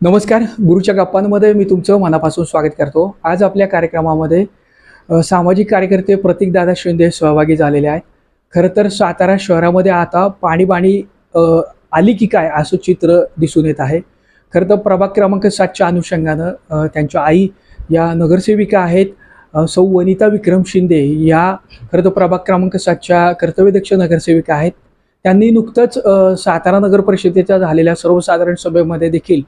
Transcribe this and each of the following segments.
नमस्कार. गुरुच्या गप्पांमध्ये मी तुमचं मनापासून स्वागत करतो. आज आपल्या कार्यक्रमामध्ये सामाजिक कार्यकर्ते प्रतीकदादा शिंदे सहभागी झालेले आहेत. खरं तर सातारा शहरामध्ये आता पाणीबाणी आली की काय असं चित्र दिसून येत आहे. खरं तर प्रभाग क्रमांक 7च्या अनुषंगानं त्यांच्या आई या नगरसेविका आहेत, सौ वनिता विक्रम शिंदे या खरं तर प्रभाग क्रमांक 7च्या कर्तव्यदक्ष नगरसेविका आहेत. त्यांनी नुकतंच सातारा नगर परिषदेच्या झालेल्या सर्वसाधारण सभेमध्ये देखील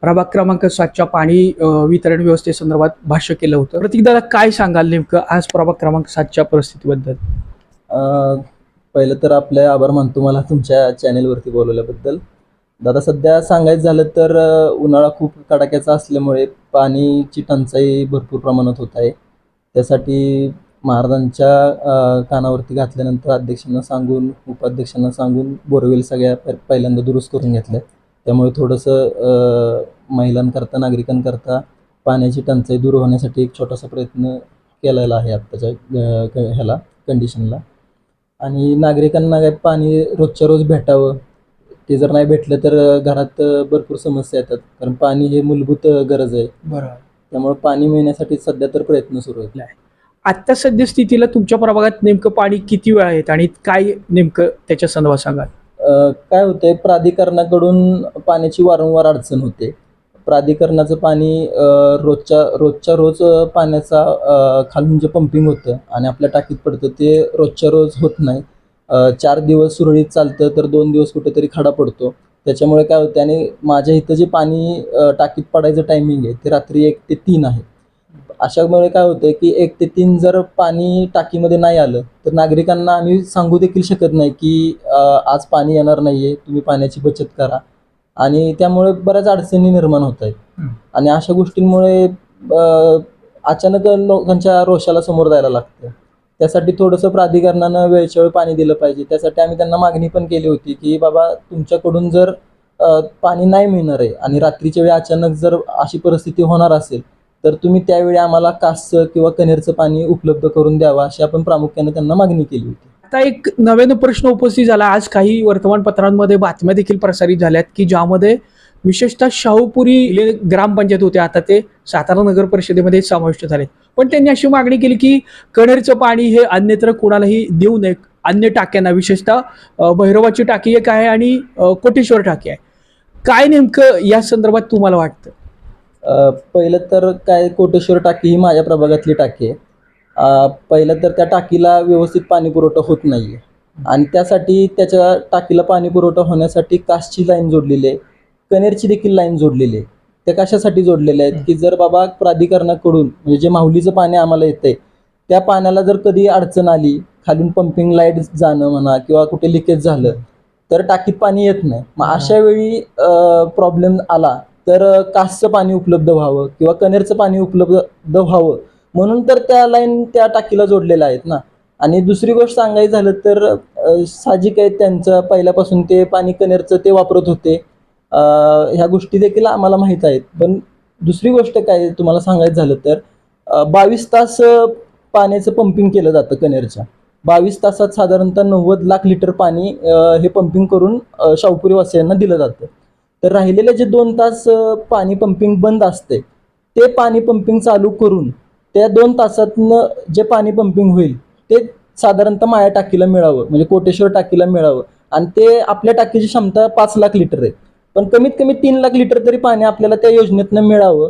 प्रभाग क्रमांक 7च्या पाणी वितरण व्यवस्थेसंदर्भात भाष्य केलं होतं. प्रतीकदादा, काय सांगाल नेमकं आज प्रभाग क्रमांक 7च्या परिस्थितीबद्दल? पहिलं तर आपले आभार मानतो मला तुमच्या चॅनेलवरती बोलवल्याबद्दल. दादा, सध्या सांगायचं झालं तर उन्हाळा खूप कडाक्याचा असल्यामुळे पाणीची टंचाई भरपूर प्रमाणात होत आहे. त्यासाठी महाराजांच्या कानावरती घातल्यानंतर अध्यक्षांना सांगून उपाध्यक्षांना सांगून बोरवेल सगळ्या पहिल्यांदा दुरुस्त करून घेतल्या. त्यामुळे थोडंसं महिलांकरता नागरिकांकरता पाण्याची टंचाई दूर होण्यासाठी एक छोटासा प्रयत्न केलेला आहे आत्ताच्या कंडिशनला. आणि नागरिकांना काय पाणी रोजच्या रोज भेटावं, ते जर नाही भेटलं तर घरात भरपूर समस्या येतात, कारण पाणी हे मूलभूत गरज आहे. बरोबर. त्यामुळे पाणी मिळण्यासाठी सध्या तर प्रयत्न सुरू आहेत. आत्ता सध्या स्थितीला तुमच्या प्रभागात नेमकं पाणी किती वेळा येत आणि काय नेमकं त्याच्या संदर्भात सांगाल? काय होतंय, प्राधिकरणाकडून पाण्याची वारंवार अडचण होते. प्राधिकरणाचं पाणी रोजच्या रोज पाण्याचा खालून जे पंपिंग होतं आणि आपल्या टाकीत पडतं ते रोजच्या रोज होत नाही. 4 दिवस सुरळीत चालतं तर 2 दिवस कुठेतरी खडा पडतो. त्याच्यामुळे काय होतं, आणि माझ्या इथं जे पाणी टाकीत पडायचं टायमिंग आहे ते रात्री 1 ते 3 आहे. अशामुळे काय होतं की 1 ते 3 जर पाणी टाकीमध्ये नाही आलं तर नागरिकांना आम्ही सांगू देखील शकत नाही की आज पाणी येणार नाही आहे, तुम्ही पाण्याची बचत करा. आणि त्यामुळे बऱ्याच अडचणी निर्माण होत आहेत. आणि अशा गोष्टींमुळे अचानक लोकांच्या रोषाला समोर जायला लागतं. त्यासाठी थोडंसं प्राधिकरणानं वेळच्या वेळी पाणी दिलं पाहिजे. त्यासाठी आम्ही त्यांना मागणी पण केली होती की बाबा, तुमच्याकडून जर पाणी नाही मिळणार आहे आणि रात्रीच्या वेळी अचानक जर अशी परिस्थिती होणार असेल तर तुम्ही त्यावेळी आम्हाला कासचं किंवा कनेरचं पाणी उपलब्ध करून द्यावं, अशी आपण प्रामुख्याने त्यांना मागणी केली होती. आता एक नव्यानं प्रश्न उपस्थित झाला. आज काही वर्तमानपत्रांमध्ये बातम्या देखील प्रसारित झाल्यात की ज्यामध्ये विशेषतः शाहूपुरी ग्रामपंचायत होते, आता ते सातारा नगर परिषदेमध्ये समाविष्ट झालेत. पण त्यांनी अशी मागणी केली की कणेरचं पाणी हे अन्यत्र कोणालाही देऊ नये, अन्य टाक्यांना, विशेषतः भैरवाची टाकी एक आहे आणि कोटेश्वर टाकी आहे. काय नेमकं या संदर्भात तुम्हाला वाटतं? पहिलं तर काय, कोटेश्वर टाकी ही माझ्या प्रभागातली टाकी आहे. पहिलं तर त्या टाकीला व्यवस्थित पाणी पुरवठा होत नाही आहे आणि त्यासाठी त्याच्या टाकीला पाणी पुरवठा होण्यासाठी कासची लाईन जोडलेली आहे, कनेरची देखील लाईन जोडलेली आहे. त्या कशासाठी जोडलेल्या आहेत की जर बाबा प्राधिकरणाकडून म्हणजे जे माहुलीचं पाणी आम्हाला येतंय त्या पाण्याला जर कधी अडचण आली, खालून पंपिंग लाईट जाणं म्हणा किंवा कुठे लिकेज झालं तर टाकीत पाणी येत नाही. मग अशा वेळी प्रॉब्लेम आला तर कासचं पाणी उपलब्ध व्हावं किंवा कनेरचं पाणी उपलब्ध व्हावं म्हणून तर त्या लाईन त्या टाकीला जोडलेल्या आहेत ना. आणि दुसरी गोष्ट सांगायचं झालं तर साहजिक आहे, त्यांचं पहिल्यापासून ते पाणी कनेरचं ते वापरत होते, ह्या गोष्टी देखील आम्हाला माहीत आहेत. पण दुसरी गोष्ट काय तुम्हाला सांगायचं झालं तर 22 तास पाण्याचं पंपिंग केलं जातं कनेरच्या. 22 तासात साधारणतः 90 लाख लिटर पाणी हे पंपिंग करून शाहूपुरी वासियांना दिलं जातं. तर राहिलेले जे 2 तास पाणी पंपिंग बंद असते ते पाणी पंपिंग चालू करून त्या 2 तासातनं जे पाणी पंपिंग होईल ते साधारणतः माझ्या टाकीला मिळावं, म्हणजे कोटेश्वर टाकीला मिळावं. आणि ते आपल्या टाकीची क्षमता 5 लाख लिटर आहे, पण कमीत कमी 3 लाख लिटर तरी पाणी आपल्याला त्या योजनेतनं मिळावं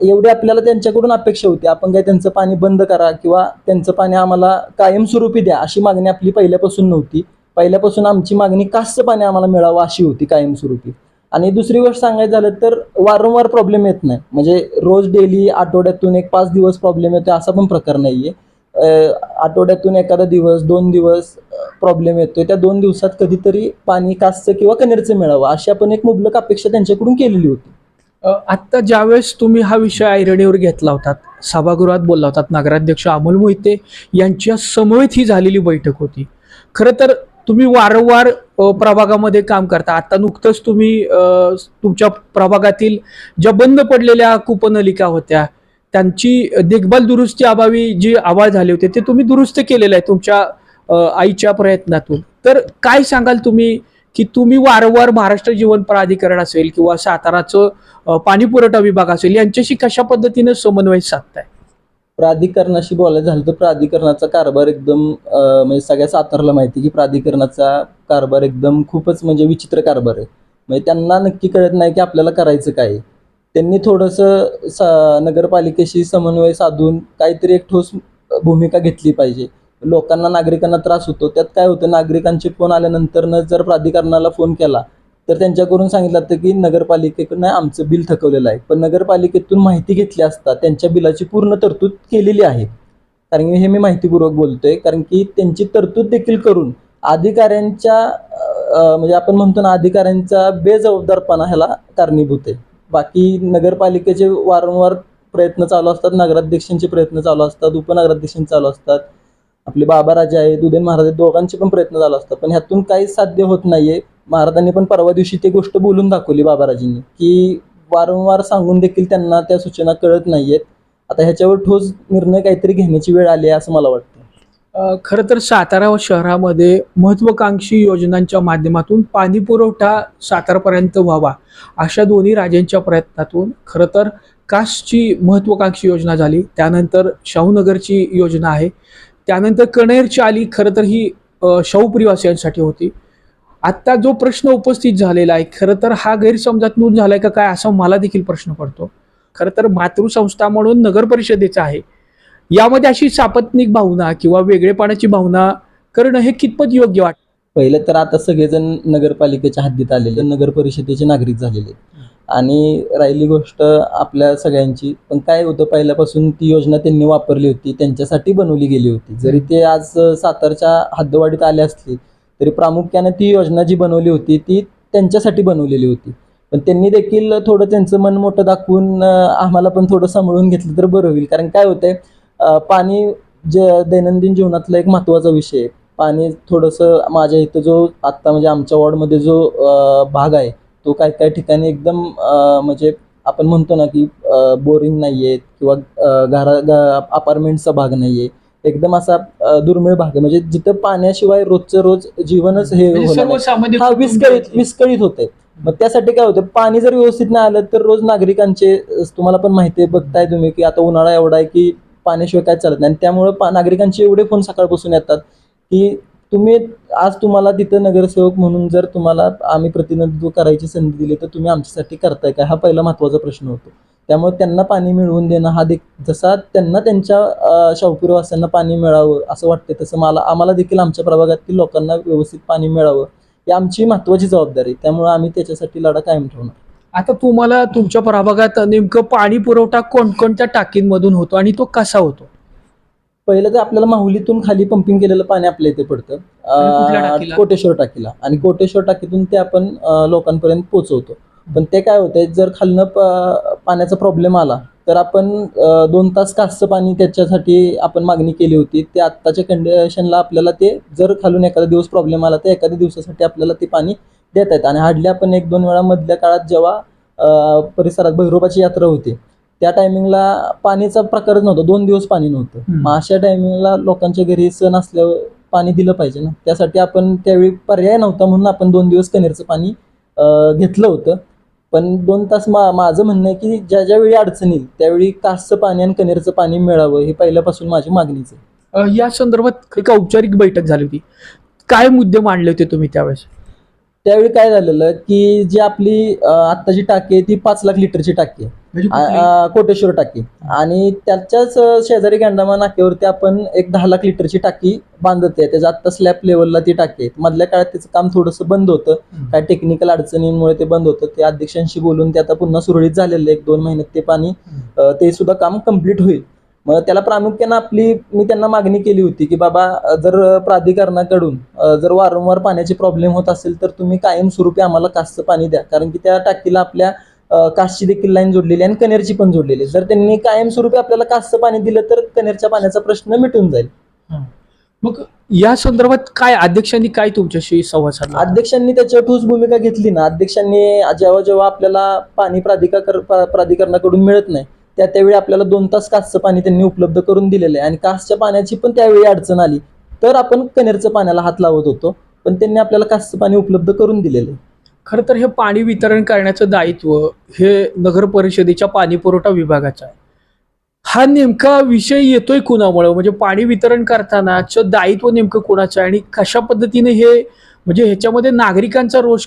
एवढी आपल्याला त्यांच्याकडून अपेक्षा होती. आपण काय त्यांचं पाणी बंद करा किंवा त्यांचं पाणी आम्हाला कायमस्वरूपी द्या अशी मागणी आपली पहिल्यापासून नव्हती. पहिल्यापासून आमची मागणी कासचं पाणी आम्हाला मिळावं अशी होती कायमस्वरूपी. आणि दुसरी गोष्ट सांगायचं झालं तर वारंवार प्रॉब्लेम येत नाही, म्हणजे रोज डेली आठवड्यातून 1-5 दिवस प्रॉब्लेम येतो असा पण प्रकार नाही आहे. आठवड्यातून एखादा दिवस 2 दिवस प्रॉब्लेम येतोय, त्या 2 दिवसात कधीतरी पाणी कासचं किंवा कनेरचं मिळावं अशी आपण एक मुबलक अपेक्षा त्यांच्याकडून केलेली होती. आत्ता ज्यावेळेस तुम्ही हा विषय ऐरणीवर घेतला होता, सभागृहात बोलला होता, नगराध्यक्ष अमोल मोहिते यांच्या समवेत ही झालेली बैठक होती. खरं तर तुम्ही वारंवार प्रभागामध्ये काम करता. आता नुकतंच तुम्ही तुमच्या प्रभागातील ज्या बंद पडलेल्या कूपनलिका होत्या त्यांची देखभाल दुरुस्ती अभावी जी आवाज झाले होते ते तुम्ही दुरुस्त केलेलं आहे तुमच्या आईच्या प्रयत्नातून. तर काय सांगाल तुम्ही की तुम्ही वारंवार महाराष्ट्र जीवन प्राधिकरण असेल किंवा साताराचं पाणी पुरवठा विभाग असेल यांच्याशी कशा पद्धतीने समन्वय साधताय? प्राधिकरणाशी बोलायचं झालं तर प्राधिकरणाचा कारभार एकदम म्हणजे सगळ्या सातारला माहिती की प्राधिकरणाचा कारभार एकदम खूपच म्हणजे विचित्र कारभार आहे. म्हणजे त्यांना नक्की कळत नाही की आपल्याला करायचं काय आहे. त्यांनी थोडंसं नगरपालिकेशी समन्वय साधून काहीतरी एक ठोस भूमिका घेतली पाहिजे. लोकांना नागरिकांना त्रास होतो, त्यात काय होतं, नागरिकांचे फोन आल्यानंतरनं जर प्राधिकरणाला फोन केला तर त्यांच्याकडून सांगितलं जातं की नगरपालिकेकडनं आमचं बिल थकवलेलं आहे. पण नगरपालिकेतून माहिती घेतली असता त्यांच्या बिलाची पूर्ण तरतूद केलेली आहे. कारण की हे मी माहितीपूर्वक बोलतोय, कारण की त्यांची तरतूद देखील करून अधिकाऱ्यांच्या म्हणजे आपण म्हणतो ना, अधिकाऱ्यांचा बेजबाबदारपणा ह्याला कारणीभूत आहे. बाकी नगरपालिकेचे वारंवार प्रयत्न चालू असतात, नगराध्यक्षांचे प्रयत्न चालू असतात, उपनगराध्यक्षांचे चालू असतात, आपले बाबाराजे आहेत, उदयन महाराज आहेत, दोघांचे पण प्रयत्न चालू असतात, पण ह्यातून काहीच साध्य होत नाहीये. महाराजांनी पण परवा दिवशी ती गोष्ट बोलून दाखवली बाबाराजींनी, की वारंवार सांगून देखील त्यांना त्या सूचना कळत नाहीयेत. आता ह्याच्यावर ठोस निर्णय काहीतरी घेण्याची वेळ आली आहे असं मला वाटतं. खरं तर सातारा शहरामध्ये महत्त्वाकांक्षी योजनांच्या माध्यमातून पाणी पुरवठा सातारापर्यंत व्हावा अशा दोन्ही राजांच्या प्रयत्नातून खरं तर कासची महत्त्वाकांक्षी योजना झाली, त्यानंतर शाहूनगरची योजना आहे, त्यानंतर कणेरची आली. खरं तर ही शाहूपुरीवासियांसाठी होती. आत्ता जो प्रश्न उपस्थित झालेला आहे खरं तर हा गैरसमजातून झालाय का काय असा मला देखील प्रश्न पडतो. खरं तर मातृसंस्था म्हणून नगर परिषदेचं आहे, यामध्ये अशी सापत्निक भावना किंवा वेगळेपणाची भावना करणं हे कितपत योग्य वाटतं? पहिलं तर आता सगळेजण नगरपालिकेच्या हद्दीत आलेले, नगर परिषदेचे नागरिक झालेले, आणि राहिली गोष्ट आपल्या सगळ्यांची. पण काय होतं, पहिल्यापासून ती योजना त्यांनी वापरली होती, त्यांच्यासाठी बनवली गेली होती. जरी ते आज सातारच्या हद्दवाढीत आले असले तरी प्रामुख्याने ती योजना जी बनवली होती ती त्यांच्यासाठी बनवलेली होती. पण त्यांनी देखील थोडं त्यांचं मन मोठं दाखवून आम्हाला पण थोडं सांभाळून घेतलं तर बरं होईल. कारण काय होतंय, पाणी दैनंदिन जीवनातला एक महत्त्वाचा विषय आहे. पाणी थोडंसं माझ्या इथं जो आत्ता म्हणजे आमच्या वॉर्डमध्ये जो भाग आहे तो काही ठिकाणी एकदम म्हणजे आपण म्हणतो ना की बोरिंग नाही आहेत किंवा अपार्टमेंटचा भाग नाही आहे, एकदम असा दुर्मिळ भाग आहे. म्हणजे जिथं पाण्याशिवाय रोजचं रोज जीवनच हे सर्वसामान्य हा विस्कळीत होते. मग त्यासाठी काय होतं, पाणी जर व्यवस्थित नाही आलं तर रोज नागरिकांचे, तुम्हाला पण माहिती आहे, बघताय तुम्ही की आता उन्हाळा एवढा आहे की पाण्याशिवाय काय चालत नाही. आणि त्यामुळे नागरिकांचे एवढे फोन सकाळपासून येतात की तुम्हाला तिथं नगरसेवक म्हणून जर तुम्हाला आम्ही प्रतिनिधित्व करायची संधी दिली तर तुम्ही आमच्यासाठी करताय काय, हा पहिला महत्त्वाचा प्रश्न होतो. त्यामुळे त्यांना पाणी मिळवून देणं हा जसा त्यांना त्यांच्या शाहूपुरीवासियांना पाणी मिळावं असं वाटतं, तसं आम्हाला देखील आमच्या प्रभागातील लोकांना व्यवस्थित पाणी मिळावं ही आमची महत्त्वाची जबाबदारी. त्यामुळे आम्ही त्याच्यासाठी लढा कायम ठेवणार. आता तुम्हाला तुमच्या प्रभागात नेमकं पाणी पुरवठा कोणकोणत्या टाकींमधून होतो आणि तो कसा होतो? पहिलं तर आपल्याला माहुलीतून खाली पंपिंग केलेलं पाणी आपल्या इथे आणि कुठल्या पडतं टाकीला? कोटेश्वर टाकीला, आणि कोटेश्वर टाकीतून ते आपण लोकांपर्यंत पोहोचवतो. पण ते काय होतंय, जर खालनं पाण्याचा प्रॉब्लेम आला तर आपण 2 तास कासचं पाणी त्याच्यासाठी आपण मागणी केली होती. ते आत्ताच्या कंडिशनला आपल्याला ते जर खालून एखादा दिवस प्रॉब्लेम आला तर एखाद्या दिवसासाठी आपल्याला ते पाणी देत आहेत. आणि हार्डली आपण 1-2 वेळा मधल्या काळात जेव्हा परिसरात भैरोबाची यात्रा होती त्या टायमिंगला पाणीचा प्रकारच नव्हता, 2 दिवस पाणी नव्हतं. मग अशा टायमिंगला लोकांच्या घरी सण असल्यावर पाणी दिलं पाहिजे ना, त्यासाठी आपण त्यावेळी पर्याय नव्हता म्हणून आपण 2 दिवस कनेरचं पाणी घेतलं होतं. पण 2 तास माझं म्हणणं आहे की ज्या वेळी अडचण येईल त्यावेळी कासचं पाणी आणि कनेरचं पाणी मिळावं ही पहिल्यापासून माझी मागणीच आहे. या संदर्भात एक औपचारिक बैठक झाली होती, काय मुद्दे मांडले होते तुम्ही त्यावेळेस? त्यावेळी काय झालेलं की जी आपली आत्ताची टाकी आहे ती 5 लाख लिटरची टाकी आहे, कोटेश्वर टाकी, आणि त्याच्याच शेजारी गंडामा नाक्यावरती आपण एक 10 लाख लिटरची टाकी बांधत आहे. त्याच्या आत्ता स्लॅब लेवलला ती टाकी आहे. मधल्या काळात त्याचं काम थोडंसं बंद होतं, काय टेक्निकल अडचणींमुळे ते बंद होतं. ते अध्यक्षांशी बोलून ते आता पुन्हा सुरळीत झालेलं आहे. 1-2 महिन्यात ते पाणी ते सुद्धा काम कम्प्लीट होईल. मग त्याला प्रामुख्यानं मी त्यांना मागणी केली होती की बाबा, जर प्राधिकरणाकडून जर वारंवार पाण्याचे प्रॉब्लेम होत असेल तर तुम्ही कायमस्वरूपी आम्हाला कासचं पाणी द्या, कारण की त्या टाकीला आपल्या कासची देखील लाईन जोडलेली आहे आणि कनेरची पण जोडलेली आहे. जर त्यांनी कायमस्वरूपी आपल्याला कासचं पाणी दिलं तर कनेरच्या पाण्याचा प्रश्न मिटून जाईल. मग या संदर्भात काय अध्यक्षांनी काय तुमच्याशी संवाद साधला? अध्यक्षांनी त्याच्यावर ठोस भूमिका घेतली ना. अध्यक्षांनी जेव्हा आपल्याला पाणी प्राधिकरणाकडून मिळत नाही त्यावेळी आपल्याला 2 तास कासचं पाणी त्यांनी उपलब्ध करून दिलेलं आहे. आणि कासच्या पाण्याची पण त्यावेळी अडचण आली तर आपण कनेरचं पाण्याला हात लावत होतो. पण त्यांनी आपल्याला कासचं पाणी उपलब्ध करून दिलेलं आहे. खरं तर हे पाणी वितरण करण्याचं दायित्व हे नगर परिषदेच्या पाणी पुरवठा विभागाचं आहे. हा नेमका विषय येतोय कुणामुळे, म्हणजे पाणी वितरण करतानाचं दायित्व नेमकं कुणाचं आहे आणि कशा पद्धतीने हे म्हणजे ह्याच्यामध्ये नागरिकांचा रोष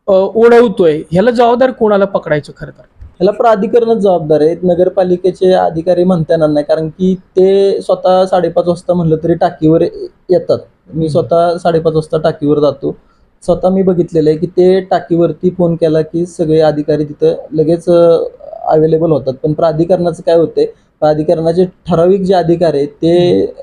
ओढवतोय, ह्याला जबाबदार कोणाला पकडायचं खरं तर? ह्याला प्राधिकरणच जबाबदार आहेत, नगरपालिकेचे अधिकारी म्हणता येणार नाही, कारण की ते स्वतः 5:30 वाजता म्हणलं तरी टाकीवर येतात. मी स्वतः 5:30 वाजता टाकीवर जातो. स्वतः मी बघितलेलं आहे की ते टाकीवरती फोन केला की सगळे अधिकारी तिथं लगेच अवेलेबल होतात. पण प्राधिकरणाचं काय होतंय, प्राधिकरणाचे ठराविक जे अधिकारी आहेत ते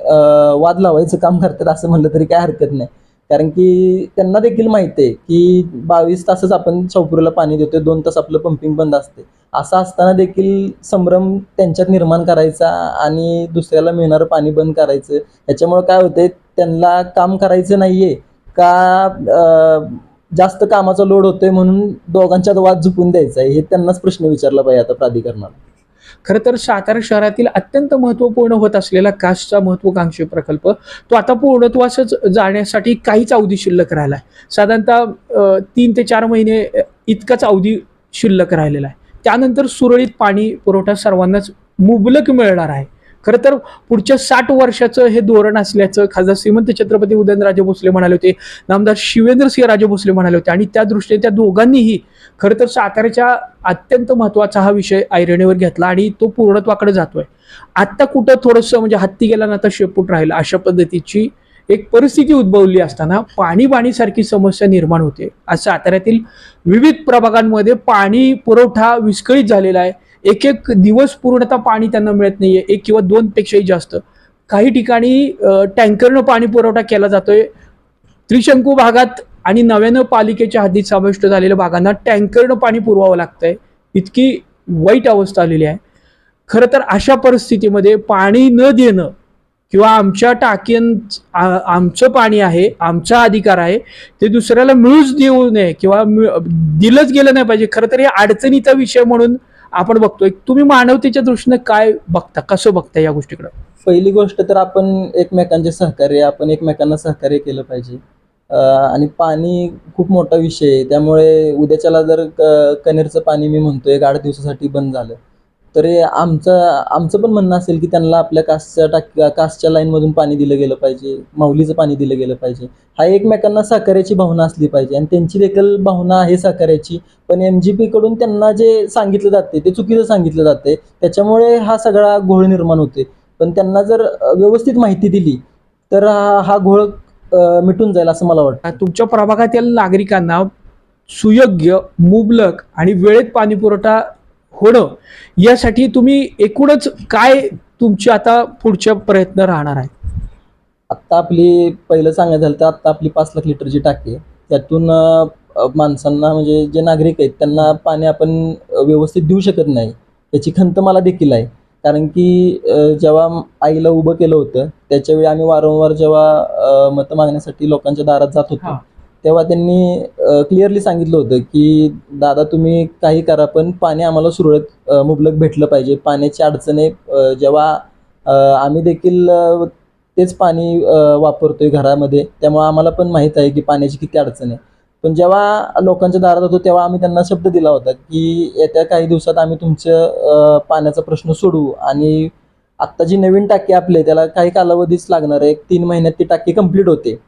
वाद लावायचं काम करतात असं म्हणलं तरी काय हरकत नाही. कारण की त्यांना देखील माहिती आहे की 22 तासच आपण चौपुरीला पाणी देतोय, 2 तास आपलं पंपिंग बंद असते. असं असताना देखील संभ्रम त्यांच्यात निर्माण करायचा आणि दुसऱ्याला मिळणारं पाणी बंद करायचं, ह्याच्यामुळे काय होतंय, त्यांना काम करायचं नाहीये का जास्त कामाचा लोड होतोय म्हणून दोघांच्यात वाद झुपून द्यायचा आहे, हे त्यांनाच प्रश्न विचारला पाहिजे आता प्राधिकरणाला. खरं तर सातारा शहरातील अत्यंत महत्त्वपूर्ण होत असलेला कासचा महत्त्वाकांक्षी प्रकल्प तो आता पूर्णत्वासच जाण्यासाठी काहीच अवधी शिल्लक राहिला आहे. साधारणतः 3 ते 4 महिने इतकाच अवधी शिल्लक राहिलेला आहे. त्यानंतर सुरळीत पाणी पुरवठा सर्वांनाच मुबलक मिळणार आहे. खरं तर पुढच्या 60 वर्षाचं हे धोरण असल्याचं खासदार श्रीमंत छत्रपती उदयनराजे भोसले म्हणाले होते, नामदार शिवेंद्रसिंहराजे भोसले म्हणाले होते आणि त्या दृष्टीने त्या दोघांनीही खरं तर साताऱ्याच्या अत्यंत महत्त्वाचा हा विषय ऐरणीवर घेतला आणि तो पूर्णत्वाकडे जातोय. आत्ता कुठं थोडंसं म्हणजे हत्ती गेला ना तर शेपूट राहिला अशा पद्धतीची एक परिस्थिती उद्भवली असताना पाणीसारखी समस्या निर्माण होते. आज साताऱ्यातील विविध प्रभागांमध्ये पाणी पुरवठा विस्कळीत झालेला आहे. एक दिवस पूर्णतः पाणी त्यांना मिळत नाहीये, 1 किंवा 2 पेक्षाही जास्त. काही ठिकाणी टँकरनं पाणी पुरवठा केला जातोय. त्रिशंकू भागात आणि नव्यानं पालिकेच्या हद्दीत समाविष्ट झालेल्या भागांना टँकरनं पाणी पुरवावं लागतंय, इतकी वाईट अवस्था आलेली आहे. खरं तर अशा परिस्थितीमध्ये पाणी न देणं किंवा आमच्या आमचं पाणी आहे, आमचा अधिकार आहे, ते दुसऱ्याला मिळूच देऊ नये किंवा दिलंच गेलं नाही पाहिजे. खरं तर हे अडचणीचा विषय म्हणून आपण बघतोय. तुम्ही मानवतेच्या दृष्टीने काय बघता, कसं बघता या गोष्टीकडे? पहिली गोष्ट तर आपण एकमेकांना सहकार्य केलं पाहिजे. आणि पाणी खूप मोठा विषय आहे, त्यामुळे उद्याच्याला जर कनेरचं पाणी मी म्हणतोय 8 दिवसासाठी बंद झालं तरी आमचं पण म्हणणं असेल की त्यांना आपल्या कासच्या लाईनमधून पाणी दिलं गेलं पाहिजे, माऊलीचं पाणी दिलं गेलं पाहिजे. हा एकमेकांना सहकार्याची भावना असली पाहिजे आणि त्यांची देखील भावना आहे सहकार्याची. पण MGP कडून त्यांना जे सांगितलं जाते ते चुकीचं सांगितलं जाते, त्याच्यामुळे हा सगळा घोळ निर्माण होते. पण त्यांना जर व्यवस्थित माहिती दिली तर हा घोळ मिटून जाईल असं मला वाटतं. तुमच्या प्रभागातील नागरिकांना सुयोग्य, मुबलक आणि वेळेत पाणी पुरवठा होणं यासाठी तुम्ही एकूणच काय तुमचे आता पुढचे प्रयत्न राहणार आहेत? आत्ता पहिलं सांगायचं झालं तर आत्ता आपली 5 लाख लिटरची टाकी आहे. त्यातून माणसांना म्हणजे जे नागरिक आहेत त्यांना पाणी आपण व्यवस्थित देऊ शकत नाही, याची खंत मला देखील आहे. कारण की जेव्हा आईला उभं केलं होतं त्याच्यावेळी आम्ही वारंवार जेव्हा मतं मागण्यासाठी लोकांच्या दारात जात होतो तेव्हा त्यांनी क्लिअरली सांगितलं होतं की दादा तुम्ही काही करा पण पाणी आम्हाला सुरळीत मुबलक भेटलं पाहिजे. पाण्याची अडचण आहे, जेव्हा आम्ही देखील तेच पाणी वापरतोय घरामध्ये, त्यामुळे आम्हाला पण माहीत आहे की पाण्याची किती अडचण आहे. पण जेव्हा लोकांच्या दारात होतो तेव्हा आम्ही त्यांना शब्द दिला होता की येत्या काही दिवसात आम्ही तुमचं पाण्याचा प्रश्न सोडवू. आणि आत्ता जी नवीन टाकी आपली त्याला काही कालावधीच लागणार आहे, 3 महिन्यात ती टाकी कंप्लीट होते.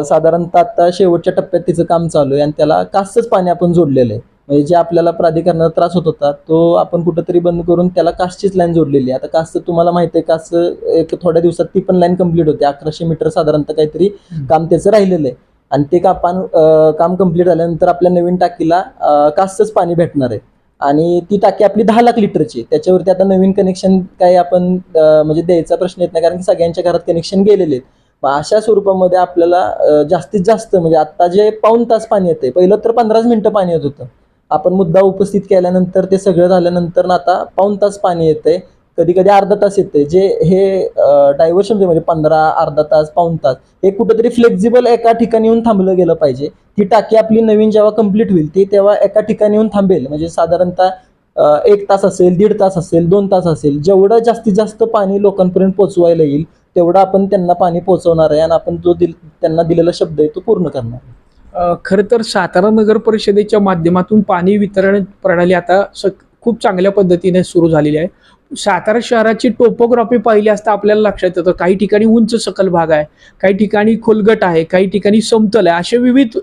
साधारणतः आता शेवटच्या टप्प्यात तिचं काम चालू आहे आणि त्याला कासचंच पाणी आपण जोडलेलं आहे. म्हणजे जे आपल्याला प्राधिकरणाला त्रास होत होता तो आपण कुठंतरी बंद करून त्याला कासचीच लाईन जोडलेली आहे. आता कासचं तुम्हाला माहिती आहे, कासचं एक थोड्या दिवसात ती पण लाईन कंप्लीट होते. 1100 मीटर साधारणतः काहीतरी काम त्याचं राहिलेलं आहे आणि ते काम कंप्लीट झाल्यानंतर आपल्या नवीन टाकीला कासचंच पाणी भेटणार आहे. आणि ती टाकी आपली 10 लाख लिटरची, त्याच्यावरती आता नवीन कनेक्शन काही आपण म्हणजे द्यायचा प्रश्न येत नाही, कारण की सगळ्यांच्या घरात कनेक्शन गेलेले आहेत. अशा स्वरूपामध्ये आपल्याला जास्तीत जास्त म्हणजे आता जे 1.5 तास पाणी येते, पहिलं तर 15 मिनिटं पाणी येत होतं. आपण मुद्दा उपस्थित केल्यानंतर ते सगळं झाल्यानंतर आता 1.5 तास पाणी येते, कधी कधी अर्धा तास येते. जे हे डायव्हर्शन म्हणजे 15, अर्धा तास, 1.5 तास हे कुठंतरी फ्लेक्झिबल एका ठिकाणी येऊन थांबलं गेलं पाहिजे. ती टाकी आपली नवीन जेव्हा कंप्लीट होईल ती तेव्हा एका ठिकाणी येऊन थांबेल. म्हणजे साधारणतः 1 तास असेल, 1.5 तास असेल, 2 तास असेल, जेवढं जास्तीत जास्त पाणी लोकांपर्यंत पोहोचवायला येईल तेवढं आपण त्यांना पाणी पोहोचवणार आहे आणि आपण जो त्यांना दिलेला शब्द आहे तो पूर्ण करणार आहे. खरं तर सातारा नगर परिषदेच्या माध्यमातून पाणी वितरण प्रणाली आता खूप चांगल्या पद्धतीने सुरू झालेली आहे. सातारा शहराची टोपोग्राफी पाहिली असता आपल्याला लक्षात येतं काही ठिकाणी उंच सकल भाग आहे, काही ठिकाणी खोलगट आहे, काही ठिकाणी समतल आहे, अशा विविध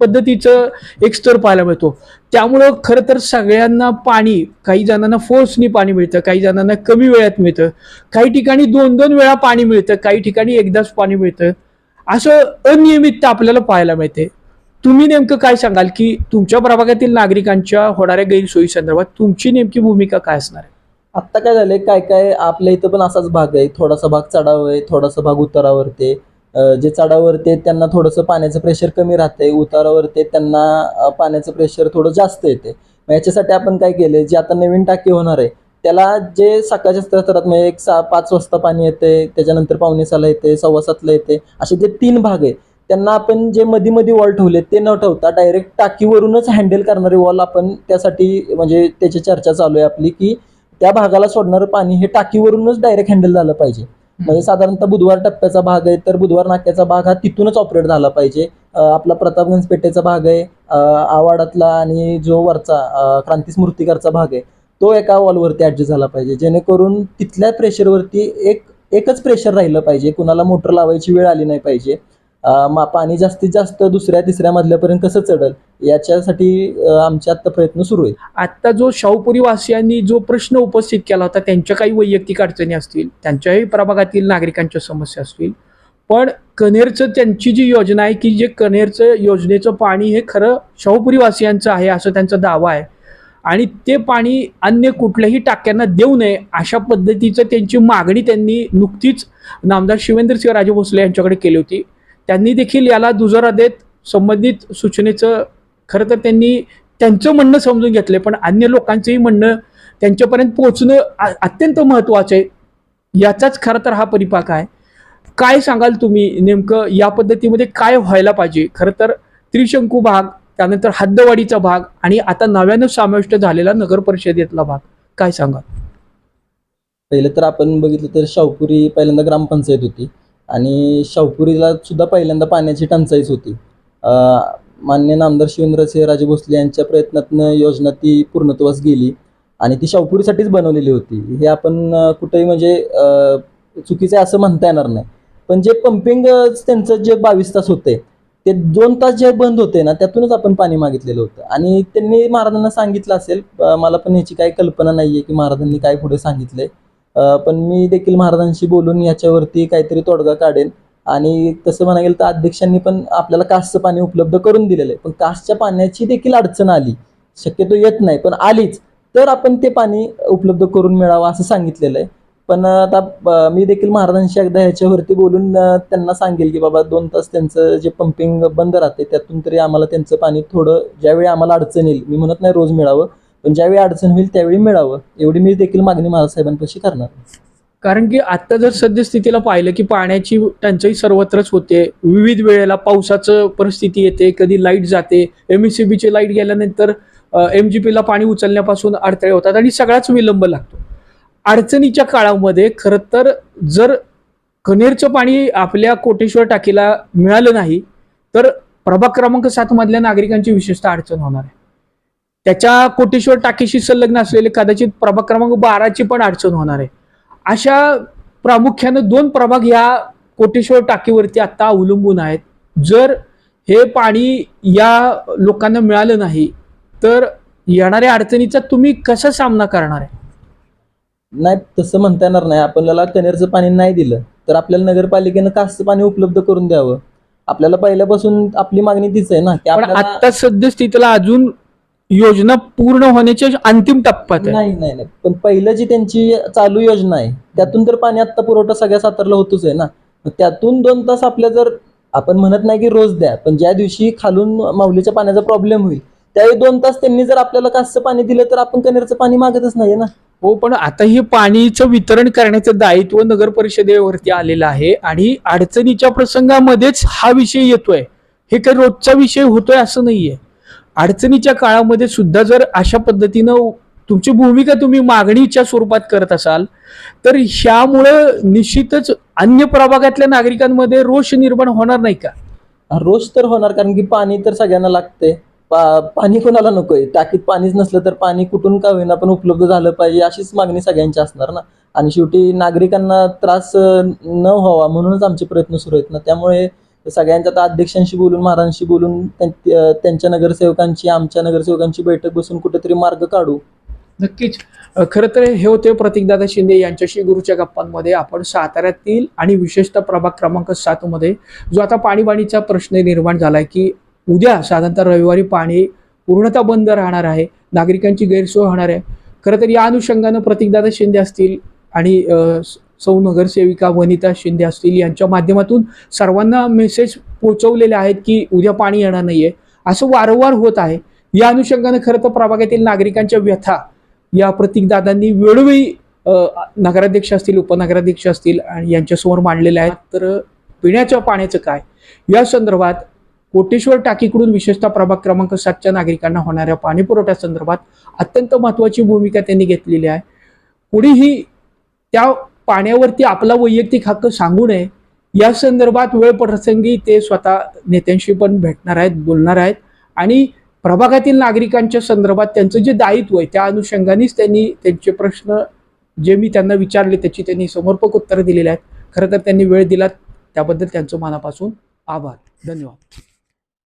पद्धतीचं एक स्तर पाहायला मिळतो. त्यामुळं खरं तर सगळ्यांना पाणी, काही जणांना फोर्सनी पाणी मिळतं, काही जणांना कमी वेळात मिळतं, काही ठिकाणी 2-2 वेळा पाणी मिळतं, काही ठिकाणी एकदाच पाणी मिळतं. असं अनियमितता आपल्याला पाहायला मिळते. तुम्ही नेमकं काय सांगाल की तुमच्या प्रभागातील नागरिकांच्या होणाऱ्या गैरसोयी संदर्भात तुमची नेमकी भूमिका काय असणार आहे? आत्ता काय झालंय, काय काय आपल्या इथं पण असाच भाग आहे, थोडासा भाग चढाव आहे, थोडासा भाग उतारावरती आहे. जे चढावरती आहे त्यांना थोडंसं पाण्याचं प्रेशर कमी राहतंय, उतारावरती आहेत त्यांना पाण्याचं प्रेशर थोडं जास्त येते. मग याच्यासाठी आपण काय केले, जे आता नवीन टाकी होणार आहे त्याला जे सकाळच्या स्तरात म्हणजे 5 वाजता पाणी येते, त्याच्यानंतर 5:45 येते, 7:15 येते, असे जे 3 भाग आहे त्यांना आपण जे मध्ये वॉल ठेवले ते न ठेवता डायरेक्ट टाकीवरूनच हँडल करणारे वॉल आपण त्यासाठी म्हणजे त्याची चर्चा चालू आहे आपली की त्या भागाला सोडणारं पाणी हे टाकीवरूनच डायरेक्ट हँडल झालं पाहिजे. म्हणजे साधारणतः बुधवार टप्प्याचा भाग आहे तर बुधवार नाक्याचा भाग हा तिथूनच ऑपरेट झाला पाहिजे. आपला प्रतापगंज पेठेचा भाग आहे, आवाडातला आणि जो वरचा क्रांती स्मृतिकारचा भाग आहे तो एका वॉलवरती ऍडजस्ट झाला पाहिजे, जेणेकरून तिथल्या प्रेशरवरती एकच प्रेशर राहिलं पाहिजे, कुणाला मोटर लावायची वेळ आली नाही पाहिजे. पाणी जास्तीत जास्त दुसऱ्या तिसऱ्या मजल्यापर्यंत कसं चढल याच्यासाठी आमचे आता प्रयत्न सुरू आहेत. आता जो शाहूपुरी वासियांनी जो प्रश्न उपस्थित केला होता, त्यांच्या काही वैयक्तिक अडचणी असतील, त्यांच्याही प्रभागातील नागरिकांच्या समस्या असतील, पण कन्हेरचं त्यांची जी योजना आहे की जे कन्हेरचं योजनेचं पाणी हे खरं शाहूपुरी वासियांचं आहे असं त्यांचा दावा आहे आणि ते पाणी अन्य कुठल्याही टाक्यांना देऊ नये अशा पद्धतीचं त्यांची मागणी त्यांनी नुकतीच नामदार शिवेंद्रसिंह राजे भोसले यांच्याकडे केली होती. त्यांनी देखील याला दुजोरा देत संबंधित सूचनेचं खरं तर त्यांनी त्यांचं म्हणणं समजून घेतलं, पण अन्य लोकांचंही म्हणणं त्यांच्यापर्यंत पोहोचणं अत्यंत महत्त्वाचं आहे. याचाच खरं तर हा परिपाक आहे. काय सांगाल तुम्ही नेमकं या पद्धतीमध्ये काय व्हायला पाहिजे? खरं तर त्रिशंकू भाग, त्यानंतर हद्दवाडीचा भाग आणि आता नव्यानं समाविष्ट झालेला नगर परिषदेतला भाग, काय सांगाल? पहिलं तर आपण बघितलं तर शाहूपुरी पहिल्यांदा ग्रामपंचायत होती आणि शाहूपुरीला सुद्धा पहिल्यांदा पाण्याची टंचाईच होती. माननीय नामदार शिवेंद्रसिंह राजे भोसले यांच्या प्रयत्नातनं योजना ती पूर्णत्वास गेली आणि ती शाहूपुरीसाठीच बनवलेली होती. हे आपण कुठेही म्हणजे चुकीचं आहे असं म्हणता येणार नाही. पण जे पंपिंग त्यांचं जे 22 तास होते ते 2 तास जे बंद होते ना त्यातूनच आपण पाणी मागितलेलं होतं आणि त्यांनी महाराजांना सांगितलं असेल, मला पण याची काही कल्पना नाही आहे की महाराजांनी काय पुढे सांगितलंय, पण मी देखील महाराजांशी बोलून याच्यावरती काहीतरी तोडगा काढेन. आणि तसं म्हणायला गेलं तर अध्यक्षांनी पण आपल्याला कासचं पाणी उपलब्ध करून दिलेलं आहे, पण कासच्या पाण्याची देखील अडचण आली, शक्यतो येत नाही पण आलीच तर आपण ते पाणी उपलब्ध करून मिळावं असं सांगितलेलं आहे. पण आता मी देखील महाराजांशी एकदा ह्याच्यावरती बोलून त्यांना सांगेल की बाबा 2 तास त्यांचं जे पंपिंग बंद राहते त्यातून तरी आम्हाला त्यांचं पाणी थोडं ज्यावेळी आम्हाला अडचण येईल, मी म्हणत नाही रोज मिळावं, पण ज्यावेळी अडचण होईल त्यावेळी मिळावं, एवढी मी देखील मागणी महाराजसाहेबांपाशी करणार. कारण की आता जर सद्यस्थितीला पाहिलं की पाण्याची टंचाई सर्वत्रच होते, विविध वेळेला पावसाचं परिस्थिती येते, कधी लाईट जाते, MSCBची लाईट गेल्यानंतर MGPला पाणी उचलण्यापासून अडथळे होतात आणि सगळाच विलंब लागतो. अडचणीच्या काळामध्ये खरं तर जर कन्हेरचं पाणी आपल्या कोटेश्वर टाकीला मिळालं नाही तर प्रभाग क्रमांक 7 मधल्या नागरिकांची विशेषतः अडचण होणार आहे. त्याच्या कोटेश्वर टाकीशी संलग्न असलेले कदाचित प्रभाग क्रमांक 12ची पण अडचण होणार आहे. अशा प्रामुख्यानं 2 प्रभाग या कोटेश्वर टाकीवरती आता अवलंबून आहेत. जर हे पाणी या लोकांना मिळालं नाही तर येणाऱ्या अडचणीचा तुम्ही कसा सामना करणार आहे? नाही, तसं म्हणता येणार नाही. आपल्याला कन्हेरचं पाणी नाही दिलं तर आपल्याला नगरपालिकेनं कासचं पाणी उपलब्ध करून द्यावं. आपल्याला पहिल्यापासून आपली मागणी तीच आहे ना की आता सद्यस्थितीला अजून योजना पूर्ण होण्याच्या अंतिम टप्प्यात आहे. नाही, पण पहिलं जी त्यांची चालू योजना आहे त्यातून तर पाणी आत्ता पुरवठा सगळ्या सातारला होतोच आहे ना. त्यातून 2 तास आपल्या जर आपण म्हणत नाही की रोज द्या, पण ज्या दिवशी खालून माऊलीच्या पाण्याचा प्रॉब्लेम होईल त्यावेळी 2 तास त्यांनी जर आपल्याला कासचं पाणी दिलं तर आपण कन्हेरचं पाणी मागतच नाही ना. हो, पण आता हे पाणीचं वितरण करण्याचं दायित्व नगर परिषदेवरती आलेलं आहे आणि अडचणीच्या प्रसंगामध्येच हा विषय येतोय. हे काही रोजचा विषय होतोय असं नाहीये. अडचणीच्या काळामध्ये सुद्धा जर अशा पद्धतीनं तुमची भूमिका तुम्ही मागणीच्या स्वरूपात करत असाल तर ह्यामुळं निश्चितच अन्य प्रभागातल्या नागरिकांमध्ये रोष निर्माण होणार नाही का? रोज तर होणार, कारण की पाणी तर सगळ्यांना लागते. पाणी कोणाला नकोय? टाकीत पाणीच नसलं तर पाणी कुठून का होईना पण उपलब्ध झालं पाहिजे अशीच मागणी सगळ्यांची असणार ना. आणि शेवटी नागरिकांना त्रास न व्हावा म्हणूनच आमचे प्रयत्न सुरू आहेत ना. त्यामुळे सगळ्यांच्या आता अध्यक्षांशी बोलून, महाराजांशी बोलून, त्यांच्या नगरसेवकांची, आमच्या नगरसेवकांची बैठक बसून कुठेतरी मार्ग काढू. नक्कीच. खरं तर हे होते प्रतीकदादा शिंदे यांच्याशी गुरुच्या गप्पांमध्ये. आपण साताऱ्यातील आणि विशेषतः प्रभाग क्रमांक 7 मध्ये जो आता पाणीबाणीचा प्रश्न निर्माण झालाय की उद्या साधारणतः रविवारी पाणी पूर्णतः बंद राहणार आहे, नागरिकांची गैरसोय होणार आहे. खरं तर या अनुषंगानं प्रतीकदादा शिंदे असतील आणि सौ नगरसेविका वनिता शिंदे असतील यांच्या माध्यमातून सर्वांना मेसेज पोहोचवलेले आहेत की उद्या पाणी येणार नाहीये असं वारंवार होत आहे. या अनुषंगानं खरं तर प्रभागातील नागरिकांच्या व्यथा या प्रतीकदादांनी वेळोवेळी नगराध्यक्ष असतील, उपनगराध्यक्ष असतील आणि यांच्यासमोर मांडलेल्या आहेत. तर पिण्याच्या पाण्याचं काय या संदर्भात कोटेश्वर टाकीकडून विशेषतः प्रभाग क्रमांक 7च्या नागरिकांना होणाऱ्या पाणी पुरवठ्यासंदर्भात अत्यंत महत्त्वाची भूमिका त्यांनी घेतलेली आहे. कुणीही त्या पाण्यावरती आपला वैयक्तिक हक्क सांगू नये या संदर्भात वेळ प्रसंगी ते स्वतः नेत्यांशी पण भेटणार आहेत, बोलणार आहेत आणि प्रभागातील नागरिकांच्या संदर्भात त्यांचं जे दायित्व आहे त्या अनुषंगानेच त्यांनी त्यांचे प्रश्न जे मी त्यांना विचारले त्याची त्यांनी समर्पक उत्तरं दिलेली आहेत. खरं तर त्यांनी वेळ दिला त्याबद्दल त्यांचं मनापासून आभार. धन्यवाद.